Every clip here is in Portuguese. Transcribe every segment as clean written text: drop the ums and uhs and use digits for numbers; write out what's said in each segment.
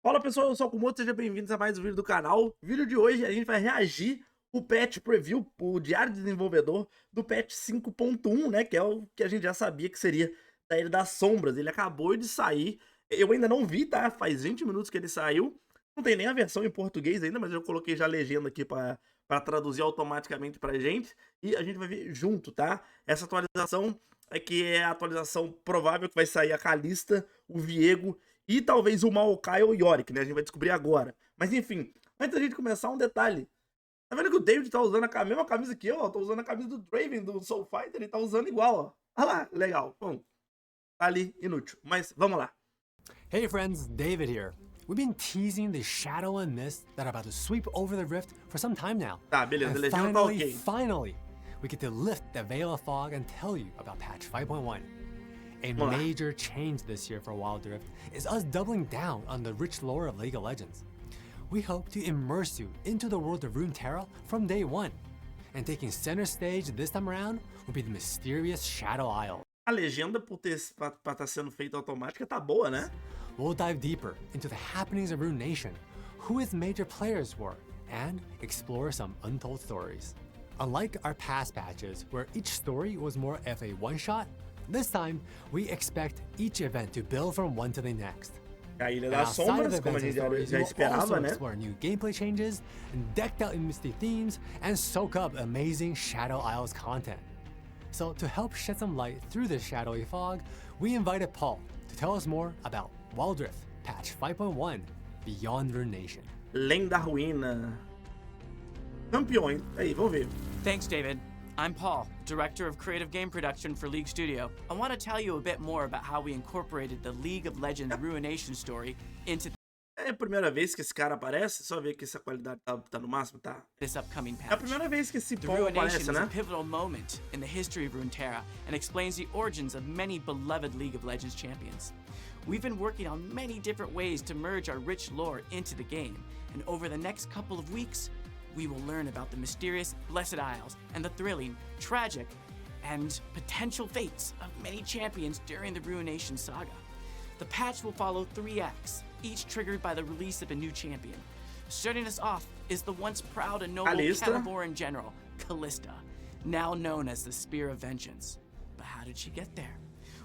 Fala pessoal, eu sou o Akumoto, sejam bem-vindos a mais um vídeo do canal. No vídeo de hoje a gente vai reagir o patch preview, o diário de desenvolvedor do patch 5.1, né, que é o que a gente já sabia que seria da Ilha das Sombras. Ele acabou de sair, eu ainda não vi, tá? Faz 20 minutos que ele saiu, não tem nem a versão em português ainda, mas eu coloquei já a legenda aqui para traduzir automaticamente pra gente, e a gente vai ver junto, tá? Essa atualização é a atualização provável que vai sair a Kalista, o Viego e talvez o Maokai ou o Yorick, né? A gente vai descobrir agora. Mas enfim, antes da gente começar, um detalhe. Tá vendo que o David tá usando a mesma camisa que eu, ó? Tô usando a camisa do Draven, do Soul Fighter, ele tá usando igual, ó. Olha lá, legal. Bom, tá ali, inútil. Mas vamos lá. Hey friends, David here. We've been teasing the shadow and mist that are about to sweep over the rift for some time now. Tá, beleza, a And legenda tá ok. finally, we get to lift the veil of fog and tell you about patch 5.1. A major change this year for Wild Rift is us doubling down on the rich lore of League of Legends. We hope to immerse you into the world of Runeterra from day one. And taking center stage this time around will be the mysterious Shadow Isle. A legenda, pra tá sendo feita automática, tá boa, né? We'll dive deeper into the happenings of Rune Nation, who its major players were, and explore some untold stories. Unlike our past patches, where each story was more of a one-shot, this time we expect each event to build from one to the next. A Ilha das Sombras, como a gente já esperava, né? Explore new gameplay changes, and decked out in misty themes, and soak up amazing Shadow Isles content. So to help shed some light through this shadowy fog, we invited Paul to tell us more about Wild Rift Patch 5.1 Beyond Rune Nation. Lenda Ruína. Campeões. Aí, vamos ver. Thanks, David. I'm Paul, Director of Creative Game Production for League Studio. I want to tell you a bit more about how we incorporated the League of Legends Ruination story into É a primeira vez que esse cara aparece? Só ver que essa qualidade tá no máximo, tá? this upcoming É a patch. primeira vez que esse The Paul Ruination aparece, is a né? pivotal moment in the history of Runeterra and explains the origins of many beloved League of Legends champions. We've been working on many different ways to merge our rich lore into the game, and over the next couple of weeks, we will learn about the mysterious Blessed Isles and the thrilling, tragic, and potential fates of many champions during the Ruination saga. The patch will follow 3 acts, each triggered by the release of a new champion. Starting us off is the once proud and noble KALISTA. Caliboran general, KALISTA, now known as the Spear of Vengeance. But how did she get there?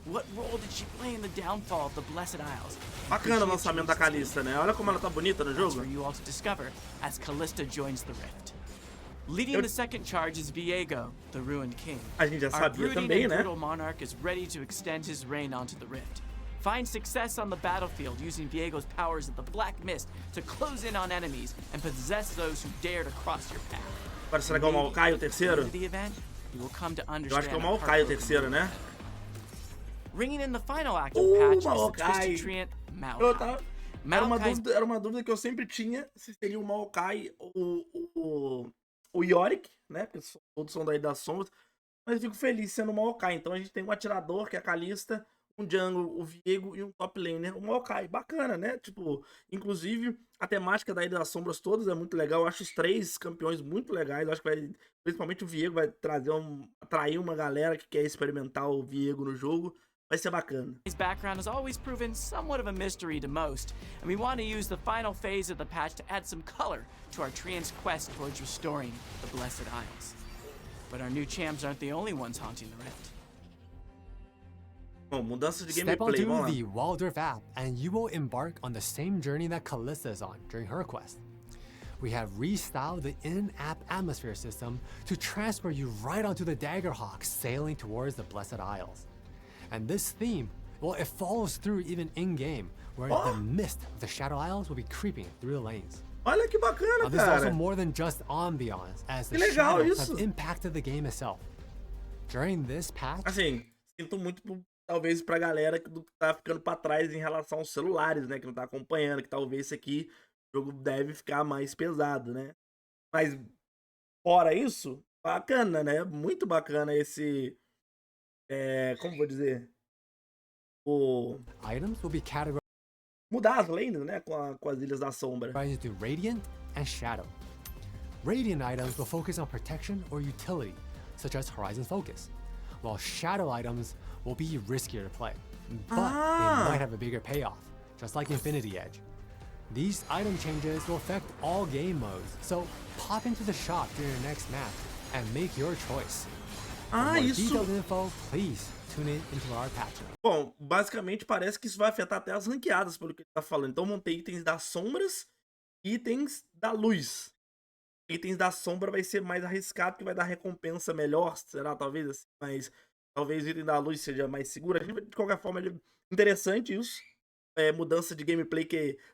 What role did she play in the downfall of the Blessed Isles? Bacana o lançamento da Kalista, né? Olha como ela tá bonita no That's jogo. where you all to discover as Kalista joins the Rift. Leading the second charge is VIEGO, the Ruined King. A gente já Our sabia brooding também, and né? brutal monarch is ready to extend his reign onto the Rift. Find success on the battlefield using Viego's powers of the Black Mist to close in on enemies and possess those who dare to cross your path. Agora será que é o Maokai o terceiro? After the event, you will come to Eu understand acho que é o our Maokai o heartbroken terceiro, né? Ringing in the final act of the patch is the Maokai. twisted treant Eu MAOKAI. tava... MAOKAI's Era uma dúvida que eu sempre tinha se seria o Maokai ou o Yorick, né? Porque todos são daí das sombras. Mas eu fico feliz sendo o Maokai. Então a gente tem um atirador, que é a Kalista, um jungle, o Viego e um top laner, o Maokai. Bacana, né? Tipo, inclusive a temática da Ilha das Sombras todas é muito legal. Eu acho os 3 campeões muito legais. Eu acho que vai, principalmente o Viego, vai atrair uma galera que quer experimentar o Viego no jogo. Vai ser bacana. His background has always proven somewhat of a mystery to most, and we want to use the final phase of the patch to add some color to our Treant's quest towards restoring the Blessed Isles. But our new champs aren't the only ones haunting the Rift. Bom, mudanças de Step gameplay, onto vamos lá. the Wild Rift app, and you will embark on the same journey that Kalista is on during her quest. We have restyled the in-app atmosphere system to transfer you right onto the Daggerhawk sailing towards the Blessed Isles. And this theme, well, it follows through even in-game, where the mist of the Shadow Isles will be creeping through the lanes. Olha que bacana, This is also cara. more than just ambiance, as the Que legal shadows isso. have impacted the game itself. During this patch, Assim, sinto muito, talvez, pra galera que tá ficando pra trás em relação aos celulares, né? Que não tá acompanhando, que talvez esse aqui, o jogo deve ficar mais pesado, né? Mas, fora isso, bacana, né? Muito bacana esse... como vou dizer? items will be categorized Mudar as lanes, né? Com as Ilhas da Sombra. into Radiant and Shadow. Radiant items will focus on protection or utility, such as Horizon Focus, while Shadow items will be riskier to play, but they might have a bigger payoff, just like Infinity Edge. These item changes will affect all game modes, so pop into the shop during your next match and make your choice. For more detailed info, please tune in into our patch notes. Bom, basicamente parece que isso vai afetar até as ranqueadas, pelo que ele tá falando. Então vão ter itens das sombras e itens da luz. Itens da sombra vai ser mais arriscado, que vai dar recompensa melhor, será? Talvez assim, mas talvez o item da luz seja mais seguro. De qualquer forma, é interessante isso. Mudança de gameplay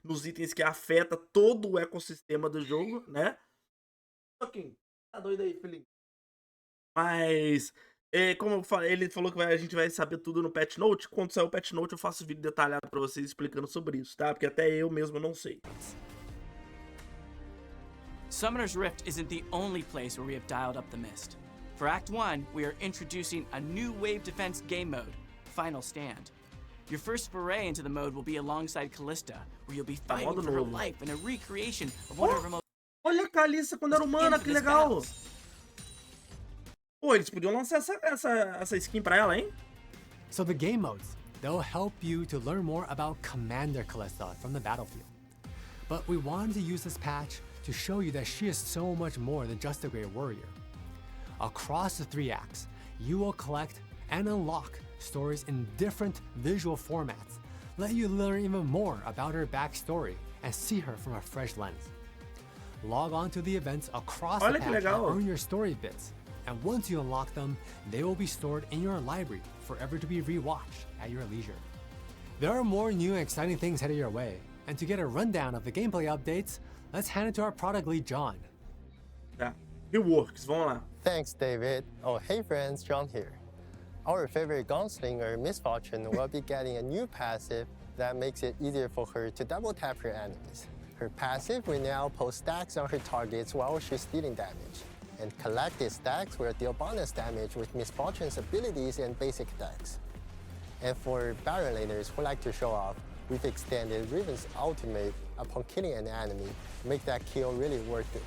nos itens que afeta todo o ecossistema do jogo, né? Ok, tá doido aí, Felipe. Mas, como eu falei, ele falou que a gente vai saber tudo no patch note. Quando sair o patch note, eu faço vídeo detalhado pra vocês explicando sobre isso, tá? Porque até eu mesmo não sei. Summoner's Rift isn't the only place where we have dialed up the mist. For Act 1, we are introducing a new wave defense game mode, Final Stand. Your first foray into the mode will be alongside Kalista, where you'll be fighting for her life in a recreation of one of her most... Olha a Kalista quando era humana, que legal! Pô, eles podiam lançar essa skin pra ela, hein? So the game modes, they'll help you to learn more about Commander Kalista from the battlefield. But we wanted to use this patch to show you that she is so much more than just a great warrior. Across the 3 acts, you will collect and unlock stories in different visual formats, let you learn even more about her backstory and see her from a fresh lens. Log on to the events across the patch and earn your story bits, and once you unlock them, they will be stored in your library, forever to be rewatched at your leisure. There are more new and exciting things headed your way, and to get a rundown of the gameplay updates, let's hand it to our product lead, John. Tá, reworks, vamos lá. Thanks, David. Oh, hey friends, John here. Our favorite gunslinger, Miss Fortune, will be getting a new passive that makes it easier for her to double tap her enemies. Her passive will now post stacks on her targets while she's dealing damage, and collected stacks will deal bonus damage with Miss Fortune's abilities and basic attacks. And for barrel laners who like to show off, we've extended Riven's ultimate upon killing an enemy to make that kill really worth it.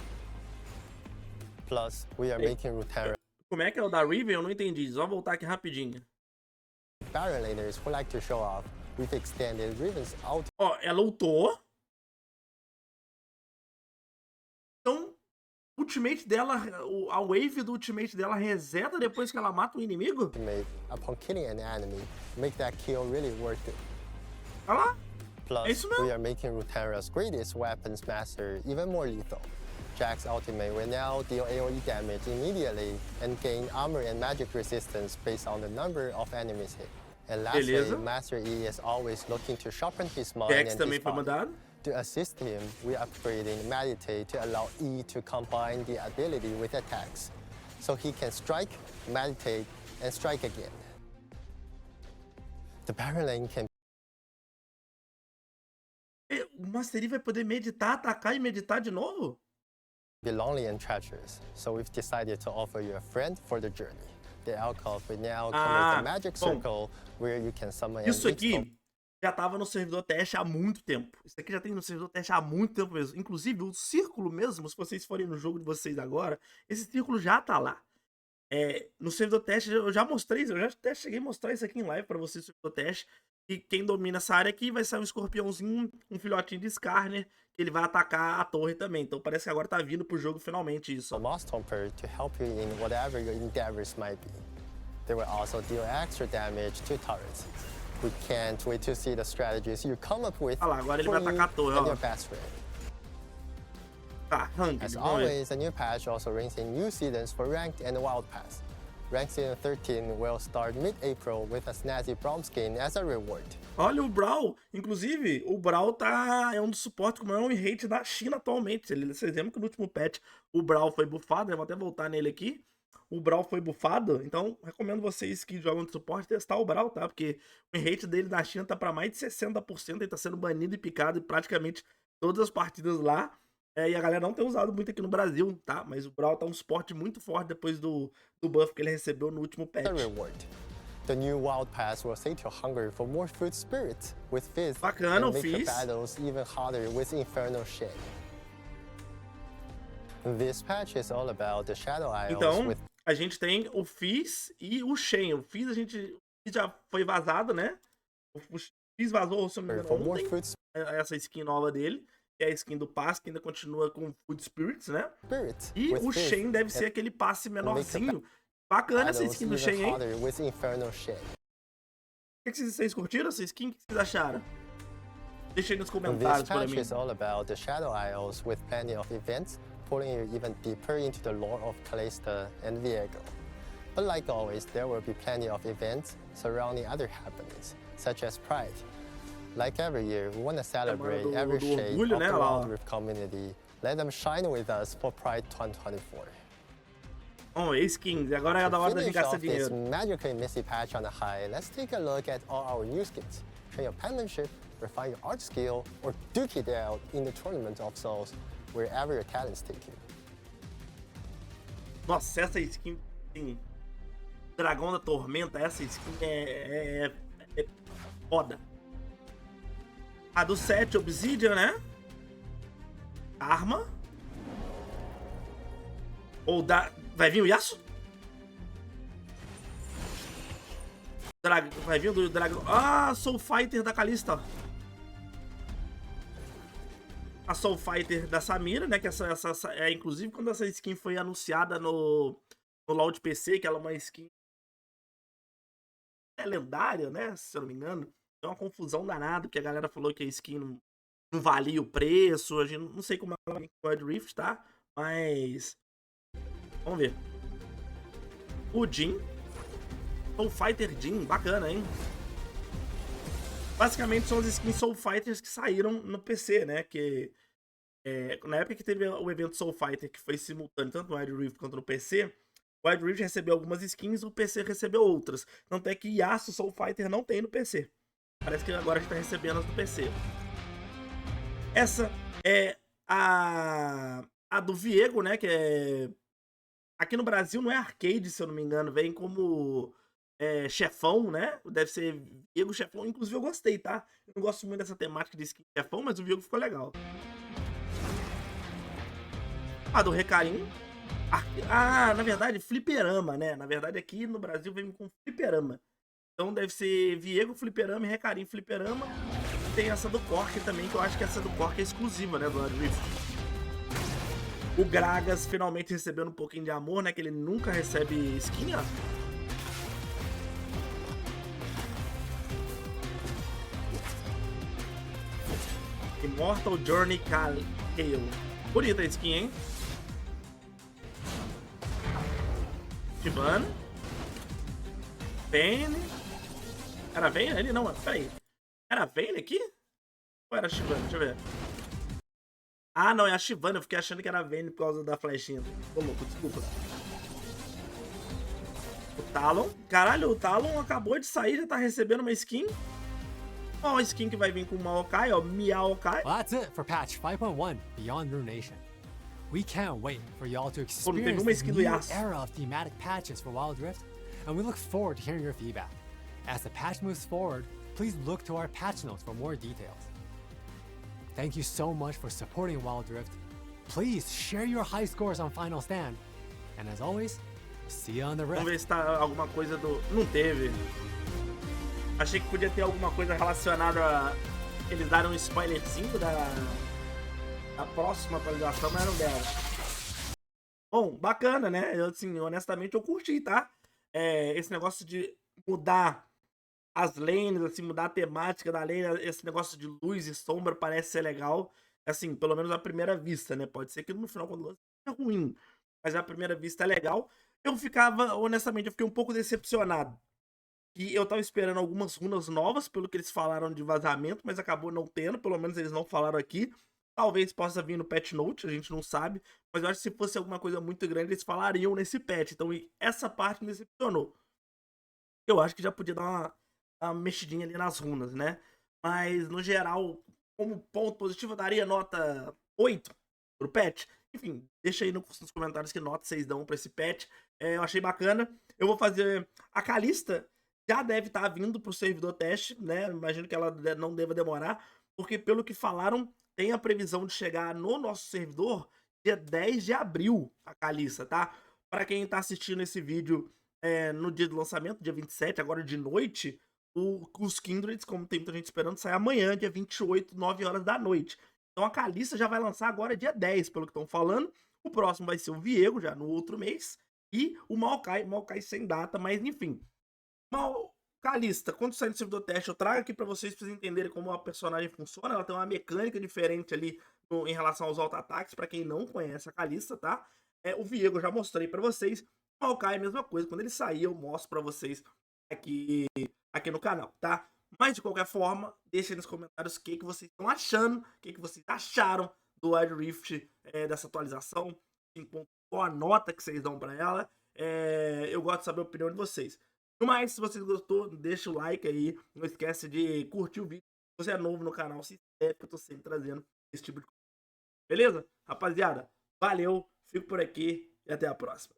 Plus, we are making Runeterra. Como é que é o da Riven? Eu não entendi. Só voltar aqui rapidinho. Barrel laners who like to show off, we've extended Riven's ultimate. Ó, ela ultou. Então, o ultimate dela, a wave do ultimate dela reseta depois que ela mata o inimigo? Upon killing an enemy, make that kill really worth it. Olha lá. Plus, we are making Runeterra's greatest weapons master even more lethal. Jack's ultimate will now deal AoE damage immediately and gain armor and magic resistance based on the number of enemies hit. And lastly, Master E is always looking to sharpen his mind and his body. To assist him, we are upgrading Meditate to allow E to combine the ability with attacks, so he can strike, meditate, and strike again. The barrel lane can... O Master E vai poder meditar, atacar e meditar de novo? Be lonely and treacherous, so we've decided to offer you a friend for the journey. The alcove will now come with a magic circle where you can summon. Isso aqui já tava no servidor teste há muito tempo. Isso aqui já tem no servidor teste há muito tempo mesmo. Inclusive, o círculo mesmo, se vocês forem no jogo de vocês agora, esse círculo já tá lá. No servidor teste, eu já mostrei, eu já até cheguei a mostrar isso aqui em live pra vocês no servidor teste. E quem domina essa área aqui vai sair um escorpiãozinho, um filhotinho de Skarner, que ele vai atacar a torre também. Então parece que agora tá vindo pro jogo finalmente isso. Moss Thumper to help you in whatever your endeavors might be. They will also deal extra damage to turrets. We can't wait to see the strategies you come up with. Olha lá, agora ele vai atacar a torre, ó. Your best friend. Tá, ranked. As always, a new patch also brings in new seasons for Ranked and Wild Pass. Ranked Season 13 will start mid-April with a snazzy Braum skin as a reward. Olha o Braum, inclusive, o Braum é um dos suportes com o maior win rate da China atualmente. Vocês lembram que no último patch o Braum foi buffado, eu vou até voltar nele aqui. O Braum foi buffado, então recomendo vocês que jogam de suporte testar o Braum, tá? Porque o win rate dele da China tá para mais de 60%, ele tá sendo banido e picado em praticamente todas as partidas lá. E a galera não tem usado muito aqui no Brasil, tá? Mas o Braum tá um suporte muito forte depois do buff que ele recebeu no último patch. The new Wild Pass will sate your hunger for more food spirits with Fizz. Bacana, and make Fizz. the battles even harder with Infernal Shit. This patch is all about the Shadow Isles. Então, a gente tem o Fizz e o Shen. O Fizz já foi vazado, né? Fiz vazou, se eu não me For engano, more ontem, food essa skin nova dele, que é a skin do passe, que ainda continua com Food Spirits, né? spirits E with o fish Shen deve ser aquele passe menorzinho. Bacana essa battles skin do even Shen, hein? harder with Infernal Shit. O que vocês curtiram essa skin? O que vocês acharam? Deixa aí nos This comentários pra patch mim. is all about the Shadow Isles with plenty of events, pulling you even deeper into the lore of KALISTA and VIEGO. But like always, there will be plenty of events surrounding other happenings, such as Pride. Like every year, we want to celebrate every do shade orgulho, of né, the lá, ó. Wild Rift community. Let them shine with us for Pride 2024. Bom, skins. Agora é da hora da gente Finish gastar off this dinheiro. magically messy patch on a high, let's take a look at all our new skins. Train your penmanship, refine your art skill, or duke it out in the tournament of souls, wherever your talents take you. Nossa, essa skin, sim. Dragão da Tormenta, essa skin é foda. A do 7, Obsidian, né? Arma. Ou da... Vai vir o Yasuo? Vai vir o dragão... Ah, Soul Fighter da KALISTA. A Soul Fighter da Samira, né? Que inclusive, quando essa skin foi anunciada no LoL de PC, que ela é uma skin lendária, né? Se eu não me engano. Deu uma confusão danada, porque a galera falou que a skin não valia o preço. A gente não sei como ela vem com o Wild Rift, tá? Mas... Vamos ver. O Jhin. Soul Fighter Jhin. Bacana, hein? Basicamente são as skins Soul Fighters que saíram no PC, né? Que na época que teve o evento Soul Fighter, que foi simultâneo tanto no Wild Rift quanto no PC, o Wild Rift recebeu algumas skins, o PC recebeu outras. Tanto é que Yasuo Soul Fighter não tem no PC. Parece que agora a gente tá recebendo as do PC. Essa é a do Viego, né? Que é... Aqui no Brasil não é arcade, se eu não me engano. Vem como chefão, né? Deve ser Viego chefão. Inclusive eu gostei, tá? Eu não gosto muito dessa temática de skin chefão, mas o Viego ficou legal. A do Recarim. Ah, na verdade, fliperama, né? Na verdade, aqui no Brasil vem com fliperama. Então deve ser Viego fliperama e Recarim fliperama. Tem essa do Cork também, que eu acho que essa do Cork é exclusiva, né? Do Wild Rift. O Gragas finalmente recebendo um pouquinho de amor, né? Que ele nunca recebe skin, ó. Immortal Journey Kale. Bonita a skin, hein? Shivana. Vayne. Era Vayne ali? Não, peraí. Era Vayne aqui? Ou era Shivana? Deixa eu ver. Ah, não, é a Shivana. Eu fiquei achando que era a Vayne por causa da flechinha. Tô louco, desculpa. O Talon. Caralho, o Talon acabou de sair, já tá recebendo uma skin. Ó, a skin que vai vir com o Maokai, ó. MAOKAI. Well, that's it for patch 5.1 Beyond Ruination. We can't wait for y'all to experience this new era of thematic patches for Wild Rift, and we look forward to hearing your feedback. As the patch moves forward, please look to our patch notes for more details. Thank you so much for supporting Wild Rift. Please share your high scores on Final Stand. And as always, see you on the Rift. Vamos ver se tá alguma coisa do... Não teve. Achei que podia ter alguma coisa relacionada a... Eles deram um spoilerzinho da próxima atualização, mas não deram. Bom, bacana, né? Eu, assim, honestamente, eu curti, tá? Esse negócio de mudar as lanes, assim, mudar a temática da lane, esse negócio de luz e sombra parece ser legal. Assim, pelo menos à primeira vista, né? Pode ser que no final, quando lança, seja ruim. Mas à primeira vista é legal. Honestamente, eu fiquei um pouco decepcionado. E eu tava esperando algumas runas novas, pelo que eles falaram de vazamento, mas acabou não tendo, pelo menos eles não falaram aqui. Talvez possa vir no patch note, a gente não sabe. Mas eu acho que se fosse alguma coisa muito grande, eles falariam nesse patch. Então essa parte me decepcionou. Eu acho que já podia dar uma mexidinha ali nas runas, né? Mas, no geral, como ponto positivo, eu daria nota 8 pro patch. Enfim, deixa aí nos comentários que nota vocês dão pra esse patch. Eu achei bacana. Eu vou fazer... A KALISTA já deve estar vindo pro servidor teste, né? Imagino que ela não deva demorar. Porque, pelo que falaram, tem a previsão de chegar no nosso servidor dia 10 de abril, a KALISTA, tá? Para quem tá assistindo esse vídeo no dia do lançamento, dia 27, agora de noite, os Kindreds, como tem muita gente esperando, sai amanhã, dia 28, 9 horas da noite. Então a KALISTA já vai lançar agora dia 10, pelo que estão falando. O próximo vai ser o VIEGO, já no outro mês. E o MAOKAI sem data, mas enfim. KALISTA, quando sair no servidor teste, eu trago aqui pra vocês entenderem como a personagem funciona. Ela tem uma mecânica diferente ali em relação aos auto-ataques, pra quem não conhece a KALISTA, tá? O VIEGO eu já mostrei pra vocês. O MAOKAI é a mesma coisa. Quando ele sair, eu mostro pra vocês aqui no canal, tá? Mas de qualquer forma, deixem nos comentários o que vocês estão achando, o que vocês acharam do Wild Rift, dessa atualização, qual a nota que vocês dão pra ela. Eu gosto de saber a opinião de vocês. No mais, se vocês gostou, deixa o like aí, não esquece de curtir o vídeo. Se você é novo no canal, se inscreve que eu tô sempre trazendo esse tipo de coisa. Beleza? Rapaziada, valeu, fico por aqui e até a próxima.